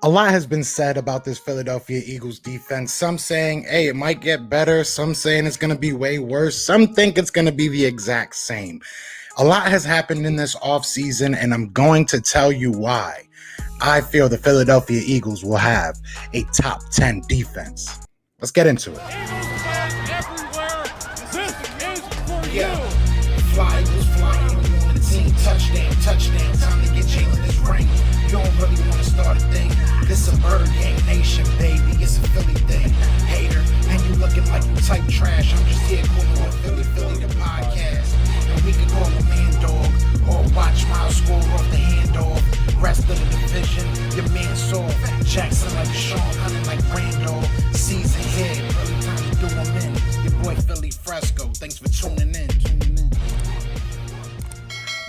A lot has been said about this Philadelphia Eagles defense. Some saying, hey, it might get better. Some saying it's going to be way worse. Some think it's going to be the exact same. A lot has happened in this offseason, and I'm going to tell you why I feel the Philadelphia Eagles will have a top 10 defense. Let's get into it. Yeah. Fly, Eagles flying on the team. Touchdown. Time to get Jalen this ring. You don't really want to start a thing. This a bird gang nation, baby. It's a Philly thing. Hater, and you looking like you type trash. I'm just here calling with Philly the podcast. And we can call a man dog or watch Miles score off the handoff. Rest of the division, your man saw Jackson like Sean, hunting like Randolph. Season here, really time to do them in. Your boy Philly Fresco. Thanks for tuning in.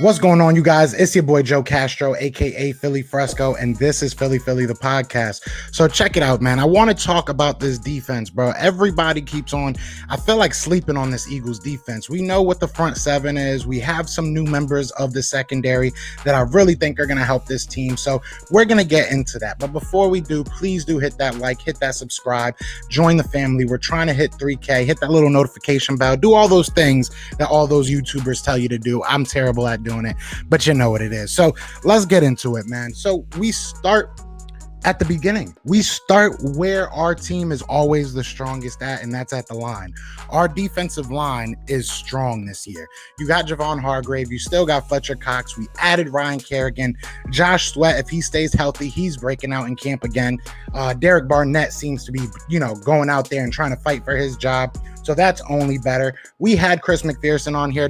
What's going on, you guys? It's your boy Joe Castro, aka Philly Fresco, and this is Philly the podcast. So check it out, man. I want to talk about this defense, bro. Everybody keeps on, I feel like, sleeping on this Eagles defense. We know what the front seven is. We have some new members of the secondary that I really think are going to help this team. So we're going to get into that. But before we do, please do hit that like, hit that subscribe, join the family. We're trying to hit 3K, hit that little notification bell, do all those things that all those YouTubers tell you to do. I'm terrible at doing it, but you know what it is. So let's get into it, man. So we start at the beginning. We start where our team is always the strongest at, and that's at the line. Our defensive line is strong this year. You got Javon Hargrave. You still got Fletcher Cox. We added Ryan Kerrigan. Josh Sweat, if he stays healthy, he's breaking out in camp again. Derek Barnett seems to be, going out there and trying to fight for his job. So that's only better. We had Chris McPherson on here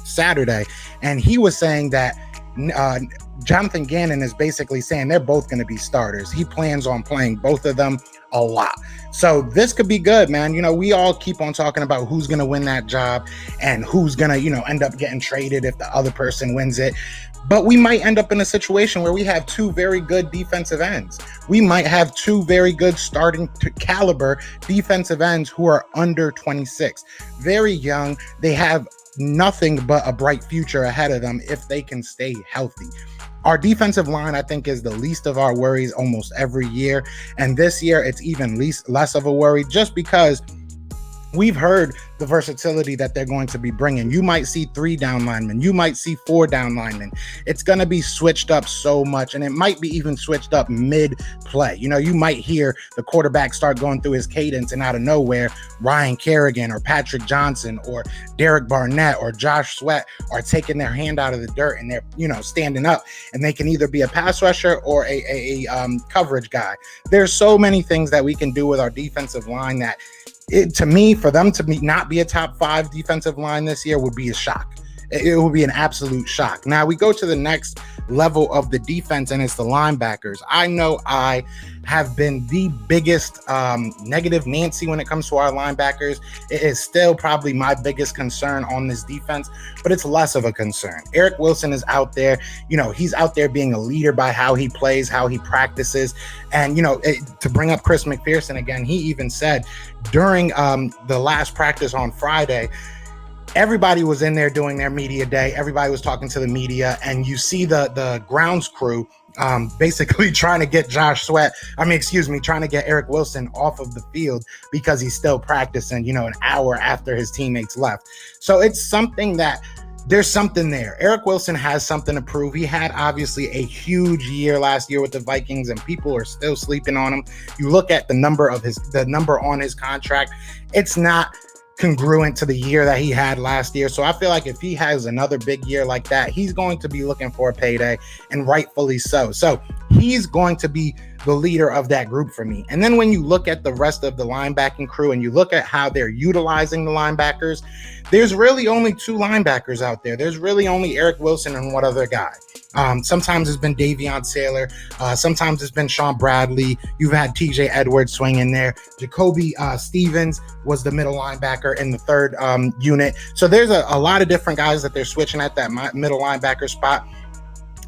Saturday, and he was saying that Jonathan Gannon is basically saying they're both going to be starters. He plans on playing both of them a lot. So this could be good, man. We all keep on talking about who's going to win that job and who's going to, end up getting traded if the other person wins it. But we might end up in a situation where we have two very good defensive ends. We might have two very good starting caliber defensive ends who are under 26. Very young. They have nothing but a bright future ahead of them if they can stay healthy. Our defensive line, I think, is the least of our worries almost every year. And this year, it's even less of a worry just because we've heard the versatility that they're going to be bringing. You might see 3 down linemen. You might see 4 down linemen. It's going to be switched up so much, and it might be even switched up mid-play. You might hear the quarterback start going through his cadence, and out of nowhere, Ryan Kerrigan or Patrick Johnson or Derek Barnett or Josh Sweat are taking their hand out of the dirt, and they're, standing up, and they can either be a pass rusher or a coverage guy. There's so many things that we can do with our defensive line that to me, for them to not be a top 5 defensive line this year would be a shock. It would be an absolute shock. Now we go to the next level of the defense, and it's the linebackers. I know I have been the biggest negative Nancy when it comes to our linebackers. It is still probably my biggest concern on this defense, but it's less of a concern. Eric Wilson is out there. He's out there being a leader by how he plays, how he practices. And, to bring up Chris McPherson again, he even said during the last practice on Friday, everybody was in there doing their media day. Everybody was talking to the media, and you see the grounds crew basically trying to get trying to get Eric Wilson off of the field because he's still practicing, an hour after his teammates left. So it's something that there's something there. Eric Wilson has something to prove. He had obviously a huge year last year with the Vikings, and people are still sleeping on him. You look at the number on his contract, it's not congruent to the year that he had last year. So I feel like if he has another big year like that, he's going to be looking for a payday, and rightfully so. So he's going to be the leader of that group for me. And then when you look at the rest of the linebacking crew and you look at how they're utilizing the linebackers, there's really only 2 linebackers out there. There's really only Eric Wilson and one other guy. Sometimes it's been Davion Saylor. Sometimes it's been Sean Bradley. You've had TJ Edwards swing in there. Jacoby Stevens was the middle linebacker in the 3rd unit. So there's a lot of different guys that they're switching at that middle linebacker spot.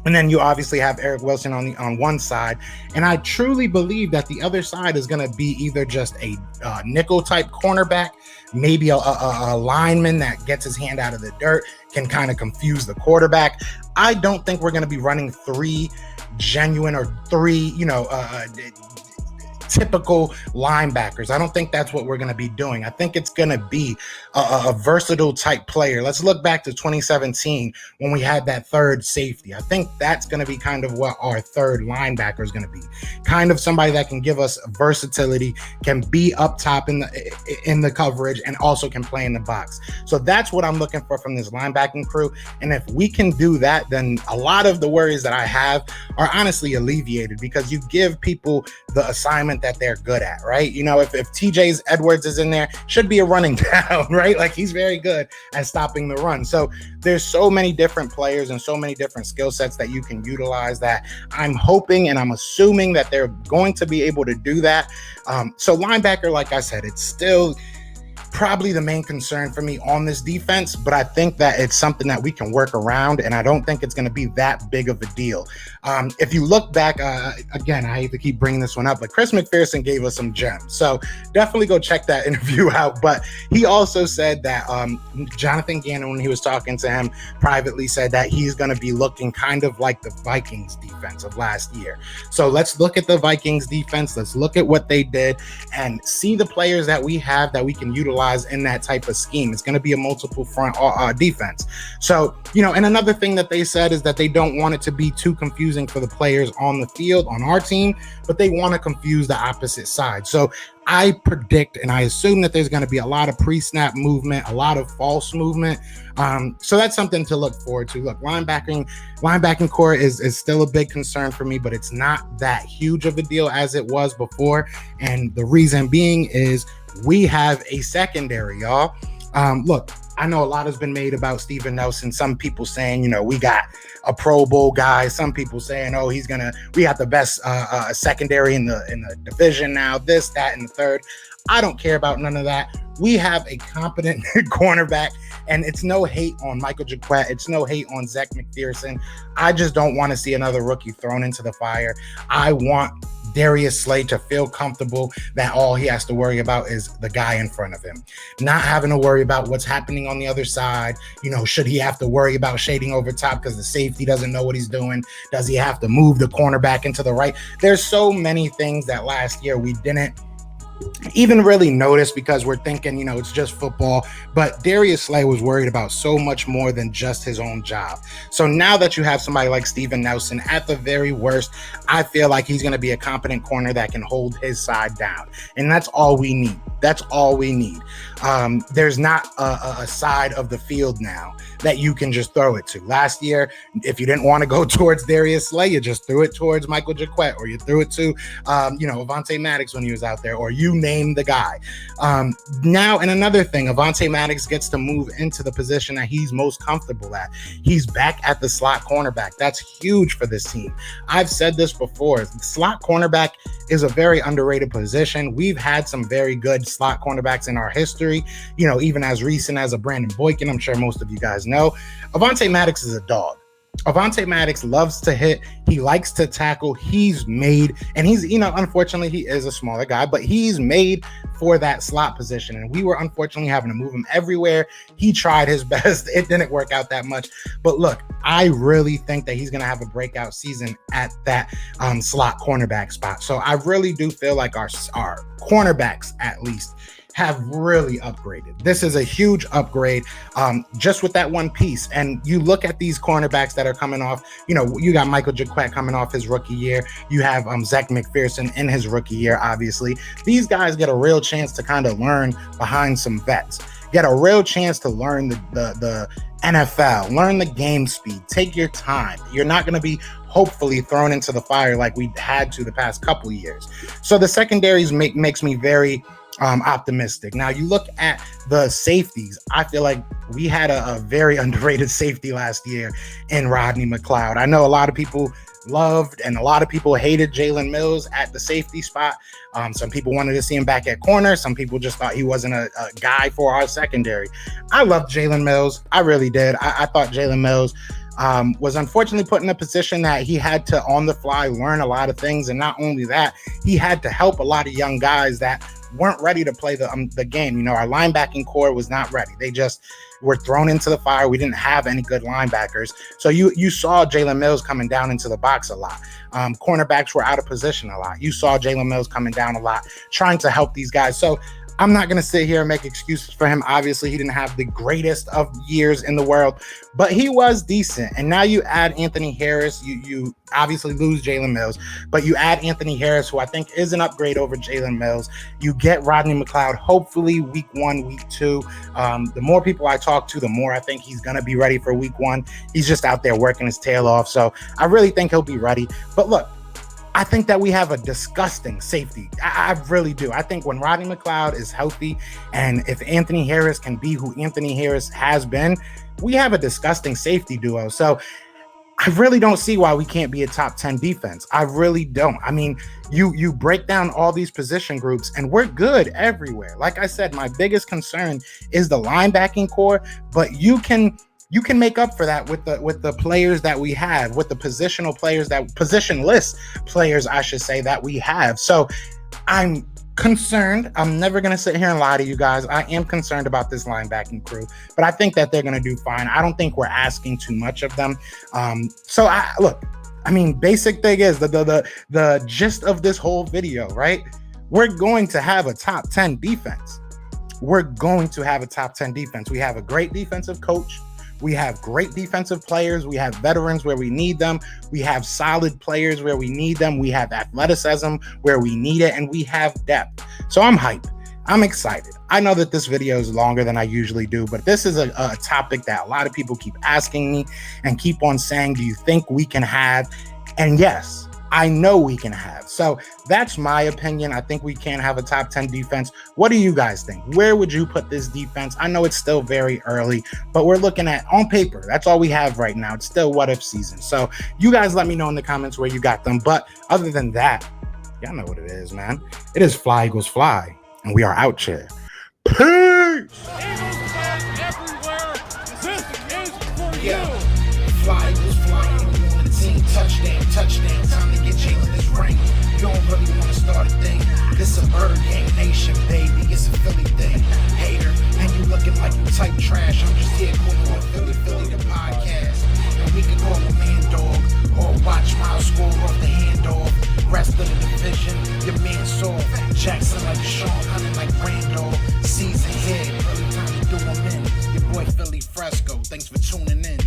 And then you obviously have Eric Wilson on one side. And I truly believe that the other side is going to be either just a nickel type cornerback, maybe a lineman that gets his hand out of the dirt, can kind of confuse the quarterback. I don't think we're going to be running 3 genuine or three, typical linebackers. I don't think that's what we're going to be doing. I think it's going to be a versatile type player. Let's look back to 2017 when we had that third safety. I think that's going to be kind of what our third linebacker is going to be. Kind of somebody that can give us versatility, can be up top in the coverage, and also can play in the box. So that's what I'm looking for from this linebacking crew. And if we can do that, then a lot of the worries that I have are honestly alleviated, because you give people the assignment that they're good at, right? If TJ Edwards is in there, should be a running down, right? Like, he's very good at stopping the run. So there's so many different players and so many different skill sets that you can utilize, that I'm hoping and I'm assuming that they're going to be able to do that. So linebacker, like I said, it's still probably the main concern for me on this defense, but I think that it's something that we can work around, and I don't think it's going to be that big of a deal. If you look back, again, I hate to keep bringing this one up, but Chris McPherson gave us some gems, so definitely go check that interview out. But he also said that Jonathan Gannon, when he was talking to him privately, said that he's going to be looking kind of like the Vikings defense of last year. So let's look at the Vikings defense. Let's look at what they did and see the players that we have that we can utilize in that type of scheme. It's going to be a multiple front defense. So, and another thing that they said is that they don't want it to be too confusing for the players on the field on our team, but they want to confuse the opposite side. So I predict and I assume that there's going to be a lot of pre-snap movement, a lot of false movement. So that's something to look forward to. Look, linebacking core is still a big concern for me, but it's not that huge of a deal as it was before. And the reason being is we have a secondary, y'all. Look, I know a lot has been made about Steven Nelson. Some people saying, we got a Pro Bowl guy. Some people saying, we got the best secondary in the division now, this, that, and the third. I don't care about none of that. We have a competent cornerback, and it's no hate on Michael Jacquet. It's no hate on Zach McPherson. I just don't want to see another rookie thrown into the fire. I want Darius Slay to feel comfortable that all he has to worry about is the guy in front of him, not having to worry about what's happening on the other side. Should he have to worry about shading over top because the safety doesn't know what he's doing? Does he have to move the cornerback into the right? There's so many things that last year we didn't even really notice because we're thinking, it's just football. But Darius Slay was worried about so much more than just his own job. So now that you have somebody like Steven Nelson, at the very worst, I feel like he's going to be a competent corner that can hold his side down. And that's all we need. That's all we need. There's not a side of the field now that you can just throw it to. Last year, if you didn't want to go towards Darius Slay, you just threw it towards Michael Jacquet, or you threw it to, Avonte Maddox when he was out there, or you name the guy. Now, and another thing, Avonte Maddox gets to move into the position that he's most comfortable at. He's back at the slot cornerback. That's huge for this team. I've said this before. The slot cornerback is a very underrated position. We've had some very good slot cornerbacks in our history, even as recent as a Brandon Boykin. I'm sure most of you guys know. Avonte Maddox is a dog. Avonte Maddox loves to hit. He likes to tackle. He's made, and he's, unfortunately, he is a smaller guy, but he's made for that slot position. And we were unfortunately having to move him everywhere. He tried his best. It didn't work out that much. But look, I really think that he's going to have a breakout season at that slot cornerback spot. So I really do feel like our cornerbacks, at least, have really upgraded. This is a huge upgrade just with that one piece. And you look at these cornerbacks that are coming off, you got Michael Jacquet coming off his rookie year. You have Zach McPherson in his rookie year, obviously. These guys get a real chance to kind of learn behind some vets, get a real chance to learn the NFL, learn the game speed, take your time. You're not going to be hopefully thrown into the fire like we had to the past couple of years. So the secondaries makes me very optimistic. Now you look at the safeties. I feel like we had a very underrated safety last year in Rodney McLeod. I know a lot of people loved and a lot of people hated Jalen Mills at the safety spot. Some people wanted to see him back at corner. Some people just thought he wasn't a guy for our secondary. I loved Jalen Mills. I really did. I thought Jalen Mills was unfortunately put in a position that he had to on the fly learn a lot of things. And not only that, he had to help a lot of young guys that weren't ready to play the game. You know, our linebacking core was not ready. They just were thrown into the fire. We didn't have any good linebackers. So you saw Jalen Mills coming down into the box a lot. Cornerbacks were out of position a lot. You saw Jalen Mills coming down a lot, trying to help these guys. So I'm not going to sit here and make excuses for him. Obviously, he didn't have the greatest of years in the world, but he was decent. And now you add Anthony Harris. You obviously lose Jalen Mills, but you add Anthony Harris, who I think is an upgrade over Jalen Mills. You get Rodney McLeod, hopefully week 1, week 2. The more people I talk to, the more I think he's going to be ready for week 1. He's just out there working his tail off. So I really think he'll be ready. But look, I think that we have a disgusting safety. I really do. I think when Rodney McLeod is healthy, and if Anthony Harris can be who Anthony Harris has been, we have a disgusting safety duo. So I really don't see why we can't be a top 10 defense. I really don't. I mean, you break down all these position groups and we're good everywhere. Like I said, my biggest concern is the linebacking core, but you can make up for that with the players that we have, with the positionless players, I should say, that we have. So I'm concerned. I'm never going to sit here and lie to you guys. I am concerned about this linebacking crew, but I think that they're going to do fine. I don't think we're asking too much of them. Basic thing is the gist of this whole video, right? We're going to have a top 10 defense. We're going to have a top 10 defense. We have a great defensive coach. We have great defensive players. We have veterans where we need them. We have solid players where we need them. We have athleticism where we need it, and we have depth. So I'm hyped. I'm excited. I know that this video is longer than I usually do, but this is a topic that a lot of people keep asking me and keep on saying, do you think we can have? And yes, I know we can have. So that's my opinion. I think we can have a top 10 defense. What do you guys think? Where would you put this defense? I know it's still very early, but we're looking at on paper. That's all we have right now. It's still what if season. So you guys let me know in the comments where you got them. But other than that, y'all know what it is, man. It is Fly Eagles Fly, and we are out here. Peace! Yeah. Fly Eagles flying on the team. Touchdown. Time to get Jalen this ring. You don't really want to start a thing. This a bird gang nation, baby. It's a Philly thing. Hater, and you looking like you type trash. I'm just here calling on Philly the podcast. And we can call a man dog or watch Miles score off the handoff. Rest of the division, your man saw Jackson like Sean, hunting like Randall. Season here, early time to do them in. Your boy Philly Fresco. Thanks for tuning in.